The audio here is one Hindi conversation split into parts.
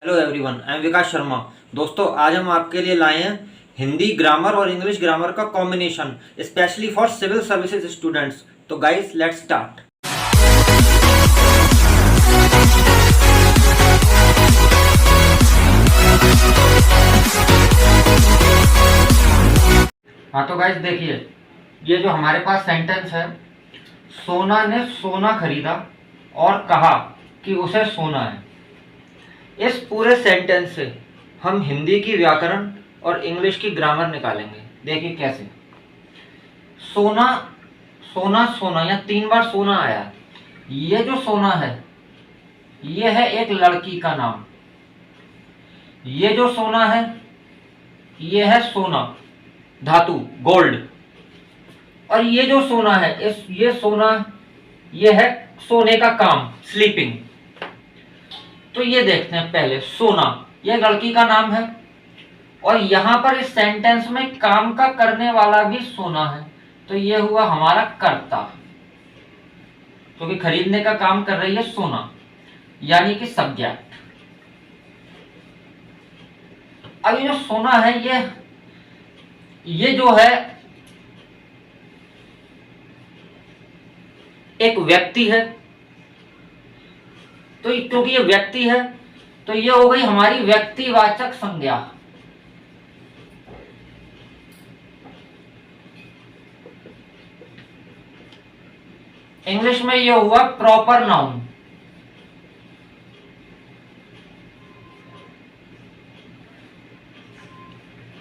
Hello everyone, I am Vikas Sharma. दोस्तों, आज हम आपके लिए लाए हैं हिंदी ग्रामर और इंग्लिश ग्रामर का combination specially for civil services students. तो गाइस, लेट्स स्टार्ट। हाँ तो गाइस देखिए, ये जो हमारे पास सेंटेंस है, सोना ने सोना खरीदा और कहा कि उसे सोना है। इस पूरे सेंटेंस से हम हिंदी की व्याकरण और इंग्लिश की ग्रामर निकालेंगे। देखिए कैसे। सोना सोना सोना, या 3 बार सोना आया। ये जो सोना है, ये है एक लड़की का नाम। ये जो सोना है, ये है सोना, धातु, गोल्ड। और ये जो सोना है, ये सोना, ये है सोने का काम, स्लीपिंग। तो ये देखते हैं पहले। सोना, ये लड़की का नाम है, और यहां पर इस सेंटेंस में काम का करने वाला भी सोना है। तो ये हुआ हमारा कर्ता, क्योंकि खरीदने का काम कर रही है सोना, यानी कि सब्जेक्ट। अब ये जो सोना है, ये जो है एक व्यक्ति है। तो क्योंकि ये व्यक्ति है, तो ये हो गई हमारी व्यक्तिवाचक संज्ञा। इंग्लिश में ये हुआ प्रॉपर नाउन।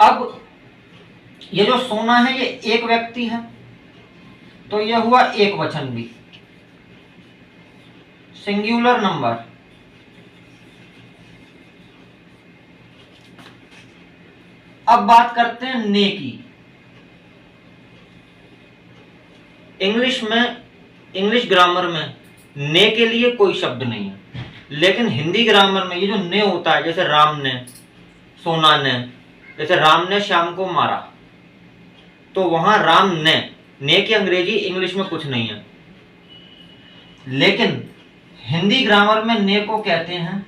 अब ये जो सोना है, ये एक व्यक्ति है, तो ये हुआ एक वचन भी, सिंगुलर नंबर। अब बात करते हैं ने की। इंग्लिश ग्रामर में ने के लिए कोई शब्द नहीं है, लेकिन हिंदी ग्रामर में ये जो ने होता है, जैसे राम ने, सोना ने, जैसे राम ने श्याम को मारा, तो वहां राम ने की अंग्रेजी इंग्लिश में कुछ नहीं है। लेकिन हिंदी ग्रामर में ने को कहते हैं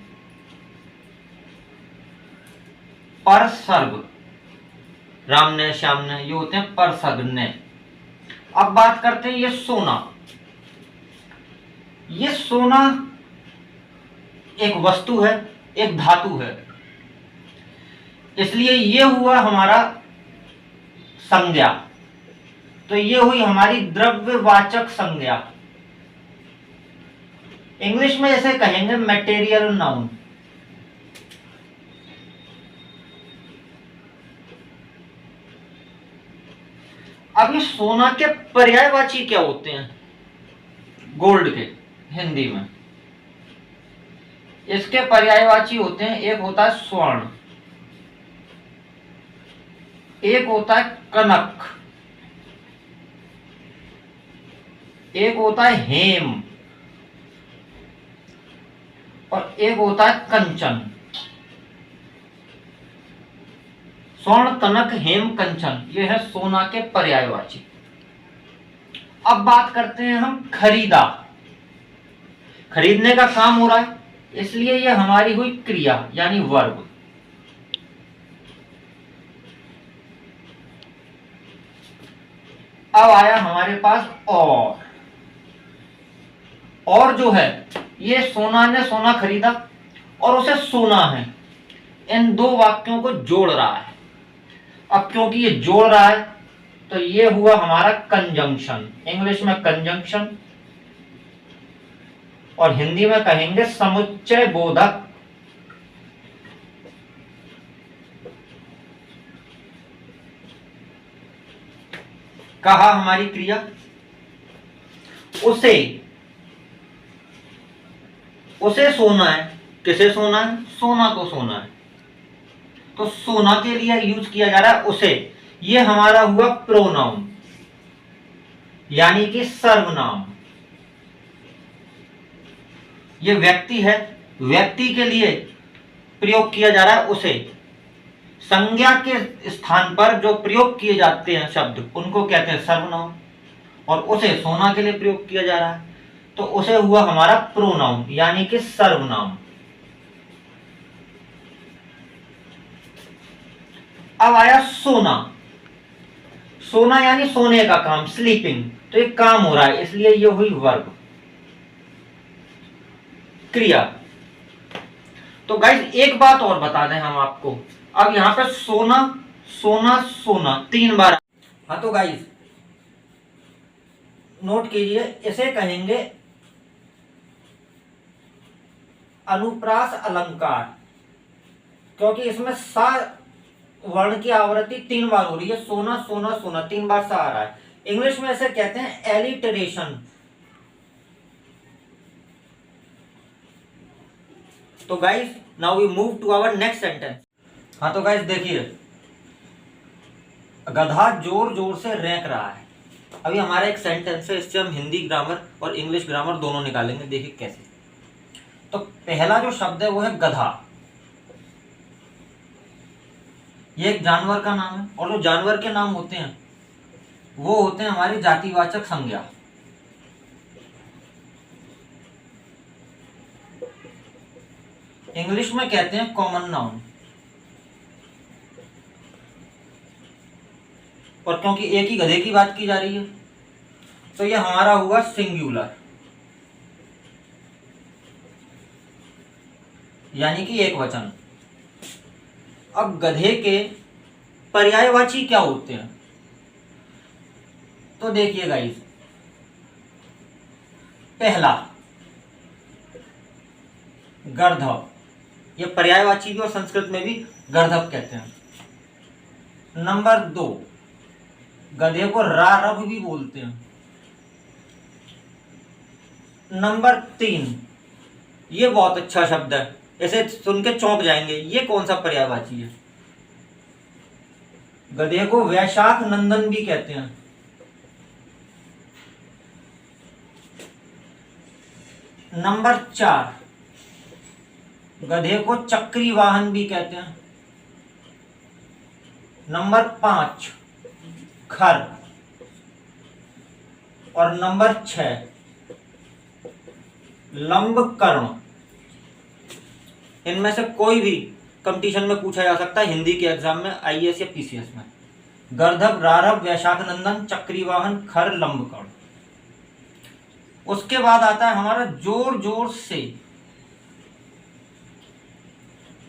परसर्ग। राम ने, श्याम ने, ये होते हैं परसर्ग ने। अब बात करते हैं ये सोना। ये सोना एक वस्तु है, एक धातु है, इसलिए ये हुआ हमारा संज्ञा। तो ये हुई हमारी द्रव्यवाचक संज्ञा। इंग्लिश में इसे कहेंगे मटेरियल नाउन। अब ये सोना के पर्यायवाची क्या होते हैं? गोल्ड के हिंदी में इसके पर्यायवाची होते हैं, एक होता है स्वर्ण, एक होता है कनक, एक होता है हेम, और एक होता है कंचन। स्वर्ण, कनक, हेम, कंचन, ये है सोना के पर्यायवाची। अब बात करते हैं हम खरीदा। खरीदने का काम हो रहा है, इसलिए ये हमारी हुई क्रिया, यानी वर्ब। अब आया हमारे पास और जो है, ये सोना ने सोना खरीदा और उसे सोना है। इन दो वाक्यों को जोड़ रहा है। अब क्योंकि ये जोड़ रहा है, तो ये हुआ हमारा कंजंक्शन। इंग्लिश में कंजंक्शन, और हिंदी में कहेंगे समुच्चय बोधक। कहा हमारी क्रिया, उसे सोना है। किसे सोना है? सोना को सोना है। तो सोना के लिए यूज किया जा रहा है उसे। ये हमारा हुआ प्रोनाउन, यानी कि सर्वनाम। ये व्यक्ति है, व्यक्ति के लिए प्रयोग किया जा रहा है उसे। संज्ञा के स्थान पर जो प्रयोग किए जाते हैं शब्द, उनको कहते हैं सर्वनाम, और उसे सोना के लिए प्रयोग किया जा रहा है, तो उसे हुआ हमारा प्रोनाउन, यानी कि सर्वनाम। अब आया सोना, सोना यानी सोने का काम, स्लीपिंग, तो एक काम हो रहा है इसलिए ये हुई वर्ब, क्रिया। तो गाइस एक बात और बता दें हम आपको, अब यहां पे सोना सोना सोना 3 बार। हाँ तो गाइस नोट कीजिए, इसे कहेंगे अनुप्रास अलंकार, क्योंकि इसमें सा वर्ण की आवृत्ति 3 बार हो रही है, सोना सोना सोना 3 बार सा आ रहा है। इंग्लिश में इसे कहते हैं एलिटरेशन। तो guys now we move to our next sentence. हाँ तो गाइस देखिए, गधा जोर जोर से रेंक रहा है। अभी हमारा एक सेंटेंस है, इससे हम हिंदी ग्रामर और इंग्लिश ग्रामर दोनों निकालेंगे, देखिए कैसे। तो पहला जो शब्द है वो है गधा, ये एक जानवर का नाम है, और जो जानवर के नाम होते हैं वो होते हैं हमारे जातिवाचक संज्ञा। इंग्लिश में कहते हैं कॉमन नाउन, और क्योंकि एक ही गधे की बात की जा रही है तो ये हमारा हुआ सिंगुलर, यानी कि एक वचन। अब गधे के पर्यायवाची क्या होते हैं, तो देखिए गाइस, पहला गर्धव, ये पर्यायवाची भी और संस्कृत में भी गर्धव कहते हैं। नंबर 2, गधे को रारभ भी बोलते हैं। नंबर 3, ये बहुत अच्छा शब्द है, इसे सुन के चौंक जाएंगे, ये कौन सा पर्यायवाची है, गधे को वैशाख नंदन भी कहते हैं। नंबर 4, गधे को चक्री वाहन भी कहते हैं। नंबर 5, खर। और नंबर 6, लंबकर्ण। इनमें से कोई भी कंपटीशन में पूछा जा सकता है, हिंदी के एग्जाम में, आईएएस या पीसीएस में। गर्धव, रारभ, वैशाख नंदन, चक्रीवाहन, खर, लंबकर्ण। उसके बाद आता है हमारा जोर जोर से,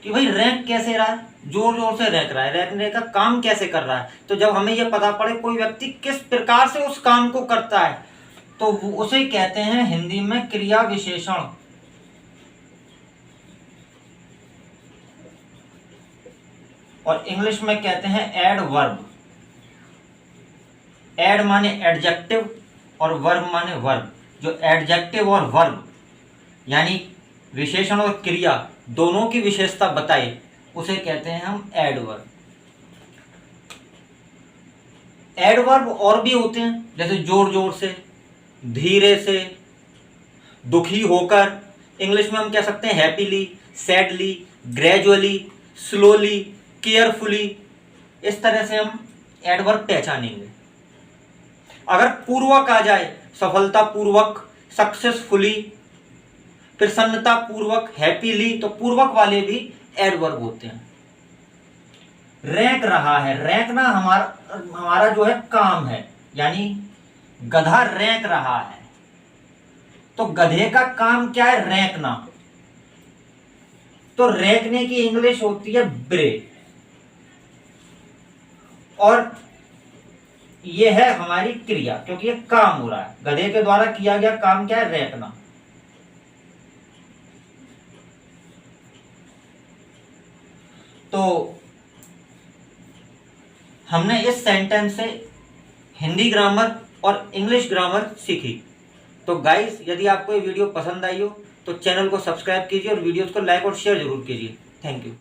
कि भाई रैंक कैसे रहा है, जोर जोर से रैंक रहा है, रैंकने का काम कैसे कर रहा है। तो जब हमें यह पता पड़े कोई व्यक्ति किस प्रकार से उस काम को करता है, तो उसे कहते हैं हिंदी में क्रिया विशेषण। और इंग्लिश में कहते हैं एडवर्ब। एड माने एडजेक्टिव और वर्ब माने वर्ब। जो एडजेक्टिव और वर्ब यानी विशेषण और क्रिया दोनों की विशेषता बताए, उसे कहते हैं हम एडवर्ब। एडवर्ब और भी होते हैं, जैसे जोर जोर से, धीरे से, दुखी होकर। इंग्लिश में हम कह सकते हैं happily, sadly, gradually, slowly, carefully. इस तरह से हम एडवर्ब पहचानेंगे। अगर पूर्वक आ जाए, सफलतापूर्वक, सक्सेसफुली, प्रसन्नतापूर्वक, हैप्पीली, तो पूर्वक वाले भी एडवर्ब होते हैं। रैंक रहा है, रैंकना हमारा जो है काम है, यानी गधा रैंक रहा है, तो गधे का काम क्या है, रैंकना। तो रैंकने की इंग्लिश होती है ब्रे। और यह है हमारी क्रिया, क्योंकि ये काम हो रहा है, गधे के द्वारा किया गया काम क्या है, रैंकना। तो हमने इस सेंटेंस से हिंदी ग्रामर और इंग्लिश ग्रामर सीखी। तो गाइस, यदि आपको ये वीडियो पसंद आई हो तो चैनल को सब्सक्राइब कीजिए और वीडियोस को लाइक और शेयर जरूर कीजिए। Thank you.